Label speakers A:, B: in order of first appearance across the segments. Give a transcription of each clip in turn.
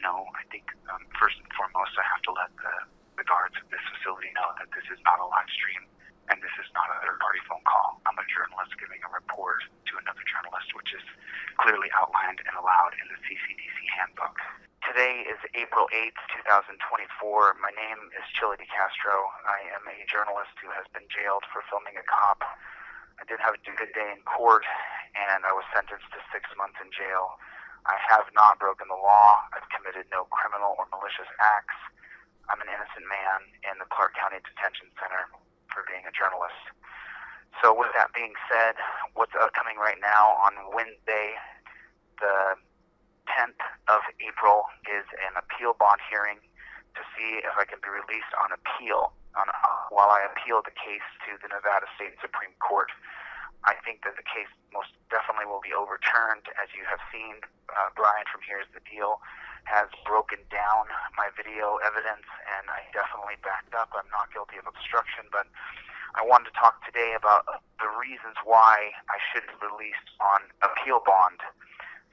A: I think first and foremost, I have to let the guards at this facility know that this is not a live stream and this is not a third-party phone call. I'm a journalist giving a report to another journalist, which is clearly outlined and allowed in the CCDC handbook. Today is April 8th, 2024. My name is Chille. I am a journalist who has been jailed for filming a cop. I did have a good day in court, and I was sentenced to 6 months in jail. I have not broken the law. I've committed no criminal or malicious acts. I'm an innocent man in the Clark County Detention Center for being a journalist. So with that being said, what's upcoming right now on Wednesday, the 10th of April, is an appeal bond hearing to see if I can be released on appeal while I appeal the case to the Nevada State Supreme Court. I think that the case most definitely will be overturned. As you have seen, Brian from Here's the Deal has broken down my video evidence, and I definitely backed up. I'm not guilty of obstruction, but I wanted to talk today about the reasons why I should be released on appeal bond.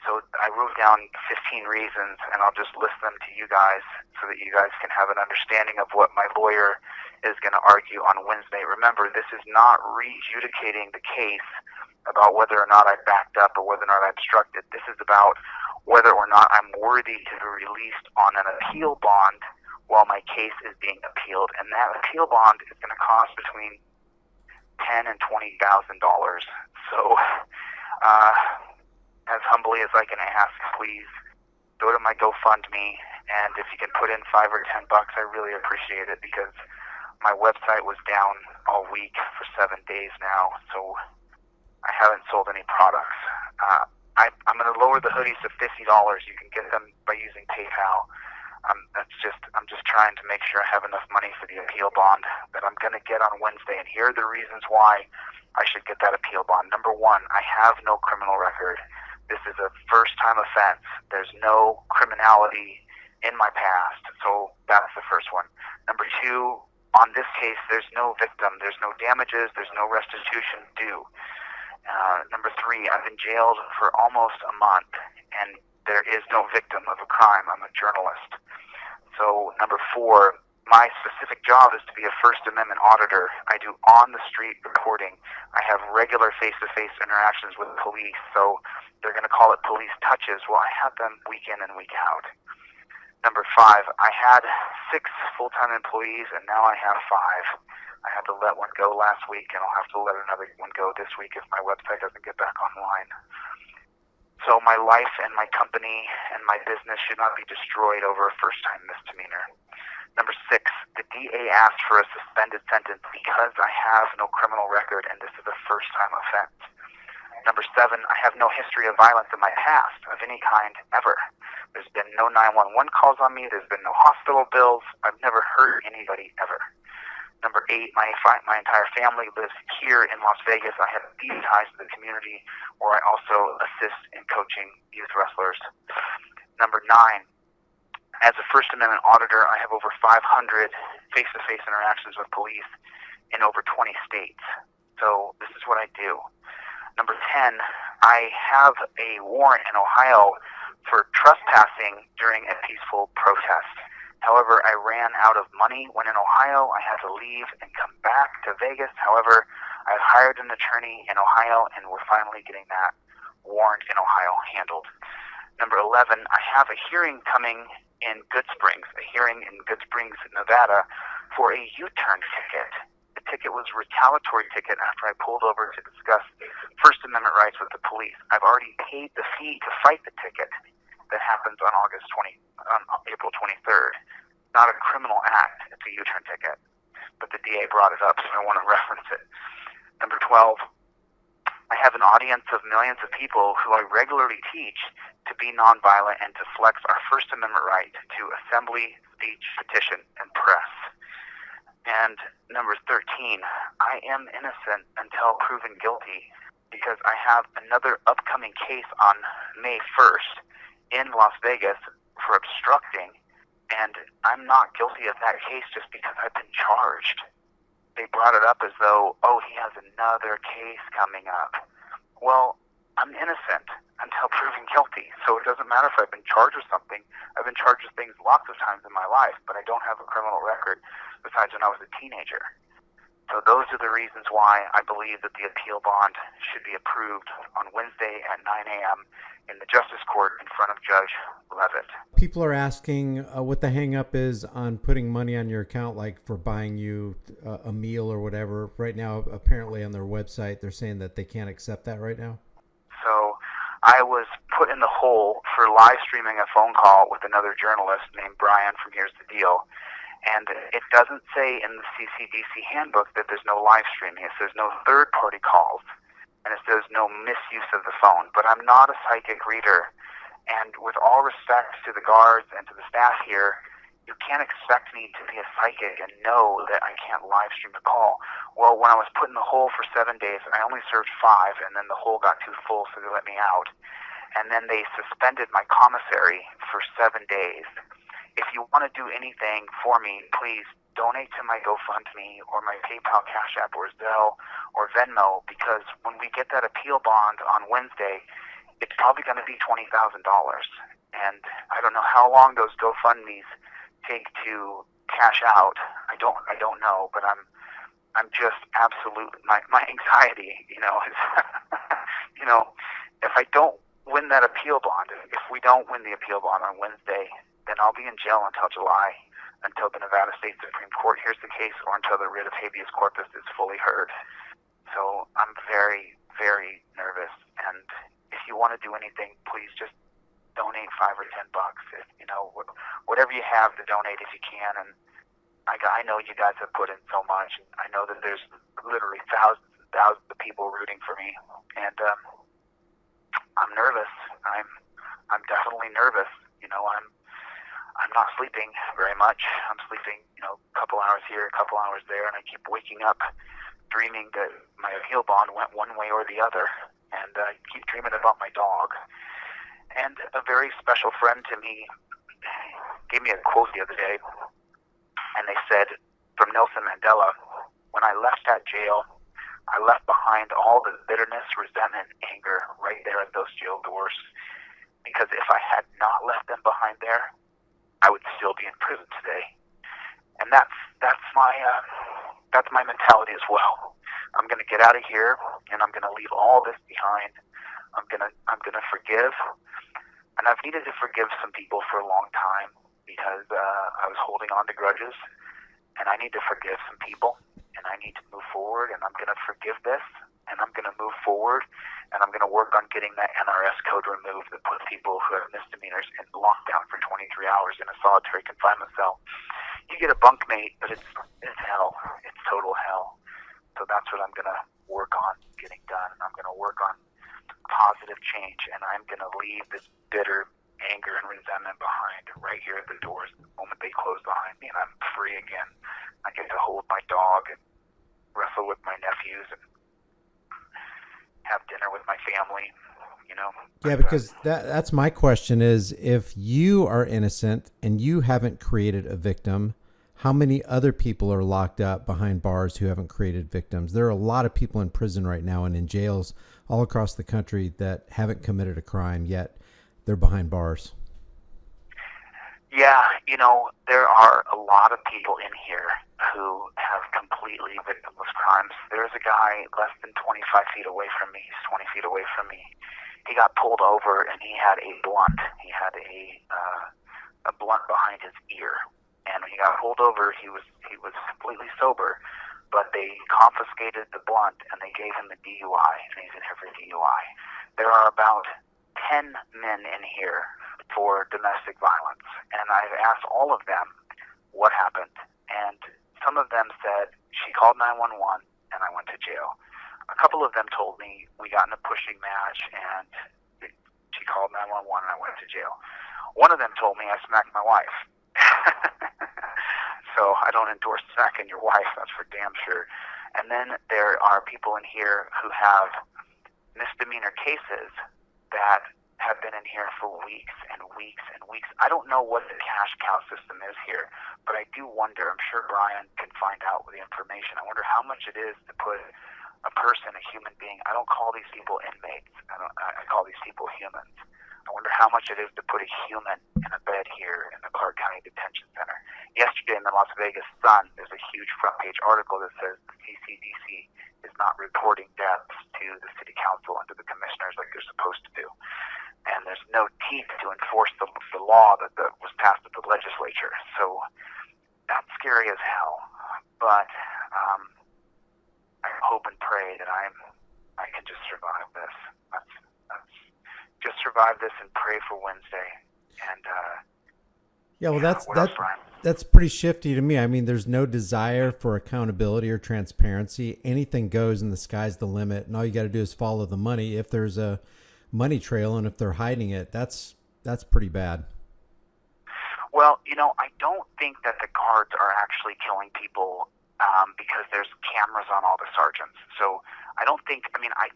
A: So I wrote down 15 reasons, and I'll just list them to you guys so that you guys can have an understanding of what my lawyer is going to argue on Wednesday. Remember, this is not re-adjudicating the case about whether or not I backed up or whether or not I obstructed. This is about whether or not I'm worthy to be released on an appeal bond while my case is being appealed. And that appeal bond is going to cost between $10,000 and $20,000. So, as humbly as I can ask, please go to my GoFundMe, and if you can put in $5 or $10, I really appreciate it, because my website was down all week for 7 days now, so I haven't sold any products. I'm going to lower the hoodies to $50. You can get them by using PayPal. I'm just trying to make sure I have enough money for the appeal bond that I'm going to get on Wednesday, and here are the reasons why I should get that appeal bond. Number one, I have no criminal record. This is a first-time offense. There's no criminality in my past, so that's the first one. Number two, on this case, there's no victim, there's no damages, there's no restitution due. Number three, I've been jailed for almost a month, and there is no victim of a crime. I'm a journalist. So number four, my specific job is to be a First Amendment auditor. I do on-the-street reporting. I have regular face-to-face interactions with police, so they're going to call it police touches. Well, I have them week in and week out. Number five, I had 6 full-time employees, and now I have 5. I had to let one go last week, and I'll have to let another one go this week if my website doesn't get back online. So my life and my company and my business should not be destroyed over a first-time misdemeanor. Number 6, the DA asked for a suspended sentence because I have no criminal record, and this is a first-time offense. Number 7, I have no history of violence in my past of any kind ever. There's been no 911 calls on me. There's been no hospital bills. I've never hurt anybody ever. Number 8, my entire family lives here in Las Vegas. I have deep ties to the community, where I also assist in coaching youth wrestlers. Number 9, as a First Amendment auditor, I have over 500 face-to-face interactions with police in over 20 states. So this is what I do. Number 10, I have a warrant in Ohio for trespassing during a peaceful protest. However, I ran out of money when in Ohio. I had to leave and come back to Vegas. However, I've hired an attorney in Ohio, and we're finally getting that warrant in Ohio handled. Number 11, I have a hearing coming in Good Springs, Nevada, for a U-turn ticket. The ticket was a retaliatory ticket after I pulled over to discuss First Amendment rights with the police. I've already paid the fee to fight the ticket that happens on April 23rd. Not a criminal act, it's a U-turn ticket. But the DA brought it up, so I want to reference it. Number 12, I have an audience of millions of people who I regularly teach to be nonviolent and to flex our First Amendment right to assembly, speech, petition, and press. And number 13, I am innocent until proven guilty, because I have another upcoming case on May 1st in Las Vegas for obstructing, and I'm not guilty of that case just because I've been charged. They brought it up as though, oh, he has another case coming up. Well, I'm innocent until proven guilty. So it doesn't matter if I've been charged with something. I've been charged with things lots of times in my life, but I don't have a criminal record besides when I was a teenager. So those are the reasons why I believe that the appeal bond should be approved on Wednesday at 9 a.m. in the Justice Court in front of Judge Levitt.
B: People are asking what the hang up is on putting money on your account, like for buying you a meal or whatever. Right now, apparently on their website, they're saying that they can't accept that right now.
A: So I was put in the hole for live streaming a phone call with another journalist named Brian from Here's the Deal. And it doesn't say in the CCDC handbook that there's no live streaming. It says no third-party calls, and it says no misuse of the phone. But I'm not a psychic reader, and with all respect to the guards and to the staff here, you can't expect me to be a psychic and know that I can't live stream a call. Well, when I was put in the hole for 7 days, I only served 5, and then the hole got too full, so they let me out. And then they suspended my commissary for 7 days. If you want to do anything for me, please donate to my GoFundMe or my PayPal, Cash App, or Zelle, or Venmo, because when we get that appeal bond on Wednesday, it's probably going to be $20,000. And I don't know how long those GoFundMes take to cash out. I don't know, but I'm just absolute, my anxiety, is, if I don't win that appeal bond, if we don't win the appeal bond on Wednesday, then I'll be in jail until July, until the Nevada State Supreme Court hears the case or until the writ of habeas corpus is fully heard. So I'm very, very nervous. And if you want to do anything, please just donate $5 or $10. If, whatever you have to donate if you can. And I know you guys have put in so much. And I know that there's literally thousands and thousands of people rooting for me. And I'm nervous. I'm definitely nervous. I'm not sleeping very much. I'm sleeping, a couple hours here, a couple hours there, and I keep waking up dreaming that my appeal bond went one way or the other, and I keep dreaming about my dog. And a very special friend to me gave me a quote the other day, and they said, from Nelson Mandela, when I left that jail, I left behind all the bitterness, resentment, anger right there at those jail doors, because if I had not left them behind there, I would still be in prison today. And that's my mentality as well. I'm going to get out of here, and I'm going to leave all this behind. I'm going to forgive, and I've needed to forgive some people for a long time because I was holding on to grudges, and I need to forgive some people, and I need to move forward, and I'm going to forgive this, and I'm going to move forward, and I'm going to work on getting that NRS code removed that puts people who have misdemeanors in lockdown for 23 hours in a solitary confinement cell. You get a bunkmate, but it's hell. It's total hell. So that's what I'm going to work on getting done. I'm going to work on positive change, and I'm going to leave this bitter anger and resentment behind right here at the doors the moment they close behind me, and I'm free again. I get to hold my dog and wrestle with my nephews and have dinner with my family,
B: Yeah, because that's my question is, if you are innocent and you haven't created a victim, how many other people are locked up behind bars who haven't created victims? There are a lot of people in prison right now and in jails all across the country that haven't committed a crime, yet they're behind bars.
A: Yeah, there are a lot of people in here who have completely victimless crimes. There's a guy less than 25 feet away from me. He's 20 feet away from me. He got pulled over, and he had a blunt. He had a blunt behind his ear. And when he got pulled over, he was completely sober, but they confiscated the blunt, and they gave him a DUI, and he's in here for DUI. There are about 10 men in here for domestic violence, and I've asked all of them what happened, and some of them said, she called 911 and I went to jail. A couple of them told me we got in a pushing match and she called 911 and I went to jail. One of them told me I smacked my wife. So I don't endorse smacking your wife, that's for damn sure. And then there are people in here who have misdemeanor cases that have been in here for weeks and weeks and weeks. I don't know what the cash cow system is here, but I do wonder, I'm sure Brian can find out with the information, I wonder how much it is to put a person, a human being. I don't call these people inmates. I call these people humans. I wonder how much it is to put a human in a bed here in the Clark County Detention Center. Yesterday in the Las Vegas Sun, there's a huge front page article that says the CCDC is not reporting deaths to the city council and to the commissioners like they're supposed to do. And there's no teeth to enforce the law that was passed at the legislature. So that's scary as hell. But I hope and pray that I can just survive this. That's just survive this and pray for Wednesday. And
B: yeah, well, that's pretty shifty to me. I mean, there's no desire for accountability or transparency. Anything goes, and the sky's the limit. And all you got to do is follow the money. If there's a money trail, and if they're hiding it, that's pretty bad.
A: Well, I don't think that the guards are actually killing people because there's cameras on all the sergeants. So I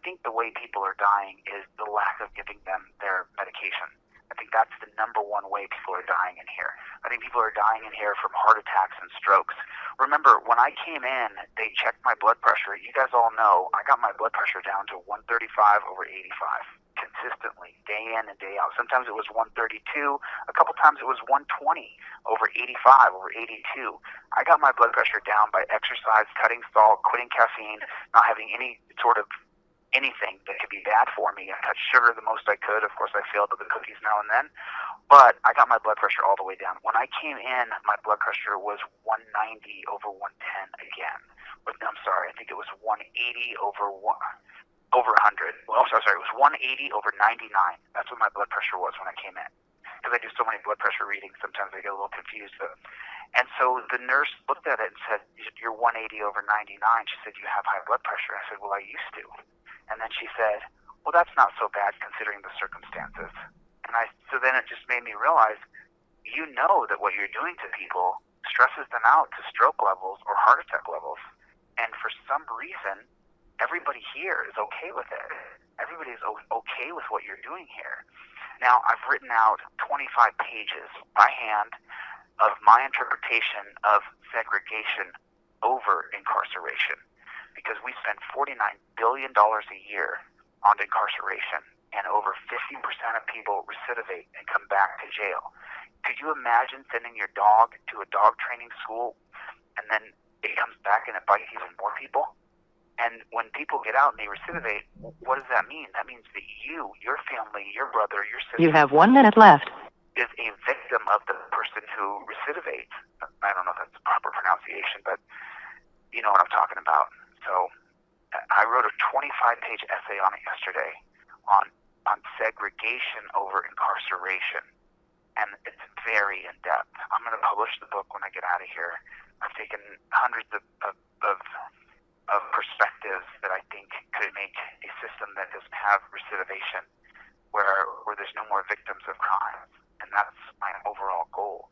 A: think the way people are dying is the lack of giving them their medication. I think that's the number one way people are dying in here. I think people are dying in here from heart attacks and strokes. Remember, when I came in, they checked my blood pressure. You guys all know I got my blood pressure down to 135/85 consistently, day in and day out. Sometimes it was 132. A couple times it was 120/85/82. I got my blood pressure down by exercise, cutting salt, quitting caffeine, not having any sort of anything that could be bad for me. I cut sugar the most I could. Of course, I failed with the cookies now and then. But I got my blood pressure all the way down. When I came in, my blood pressure was 190/110 again. I'm sorry, I think it was 180/100. Well, sorry, it was 180/99. That's what my blood pressure was when I came in. Because I do so many blood pressure readings, sometimes I get a little confused. And so the nurse looked at it and said, "You're 180/99. She said, "You have high blood pressure." I said, "Well, I used to." And then she said, "Well, that's not so bad considering the circumstances." So then it just made me realize, that what you're doing to people stresses them out to stroke levels or heart attack levels. And for some reason, everybody here is okay with it. Everybody is okay with what you're doing here. Now, I've written out 25 pages by hand of my interpretation of segregation over incarceration, because we spend $49 billion a year on incarceration, and over 50% of people recidivate and come back to jail. Could you imagine sending your dog to a dog training school, and then it comes back and it bites even more people? And when people get out and they recidivate, what does that mean? That means that you, your family, your brother, your sister...
C: You have 1 minute left.
A: ...is a victim of the person who recidivates. I don't know if that's the proper pronunciation, but you know what I'm talking about. So I wrote a 25-page essay on it yesterday on segregation over incarceration, and it's very in-depth. I'm going to publish the book when I get out of here. I've taken hundreds of perspectives that I think could make a system that doesn't have recidivation, where there's no more victims of crime, and that's my overall goal.